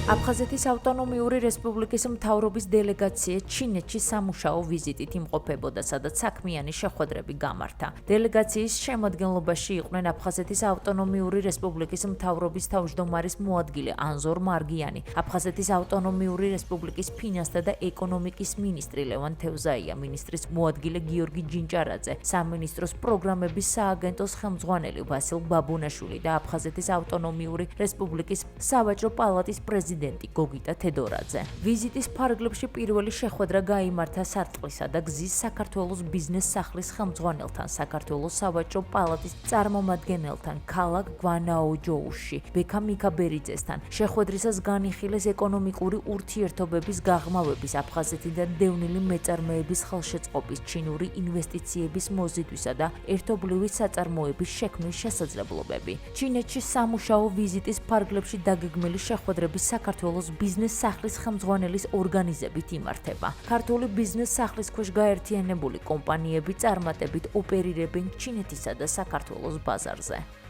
აფხაზეთის ავტონომიური რესპუბლიკის მთავრობის დელეგაცია ჩინეთში სამუშაო ვიზიტით იმყოფებოდა, სადაც საქმიანი შეხვედრები გამართა. დელეგაციის შემადგენლობაში იყვნენ აფხაზეთის ავტონომიური რესპუბლიკის მთავრობის თავმჯდომარის მოადგილე ანზორ მარგიანი, აფხაზეთის ავტონომიური რესპუბლიკის ფინანსთა და ეკონომიკის მინისტრი ლევან თევზაია, მინისტრის მოადგილე გიორგი ჯინჭარაძე, სამინისტროს პროგრამების სააგენტოს ხელმძღვანელი ვასილ ბაბუნაშვილი და აფხაზეთის ავტონომიური რესპუბლიკის სავაჭრო პალატის პრეზიდენტი გოგიტა თედორაძე. ვიზიტის ფარგლებში პირველი შეხვედრა გაიმართა სარტყლისა და გზის საქართველოს ბიზნეს სახლის ხელმძღვანელთან, საქართველოს სავაჭრო პალატის წარმომადგენელთან, ქალაქ გვანაოჯოუში, ბექა მიქაბერიძესთან. შეხვედრისას განიხილეს ეკონომიკური ურთიერთობების გაღრმავების, აფხაზეთიდან დევნილი მეწარმეების ხელშეწყობის, ჩინური ინვესტიციების მოზიდვისა და ერთობლივი საწარმოების შექმნის შესაძლებლობები. ჩინეთში სამუშაო ვიზიტის ფარგლებში დაგეგმილი შეხვედრების საქართველოს ბიზნეს სახლის ხელმძღვანელის ორგანიზებით იმართება. ქართული ბიზნეს სახლის ქვეშ გაერთიანებული კომპანიები წარმატებით ოპერირებენ ჩინეთისა და საქართველოს ბაზარზე.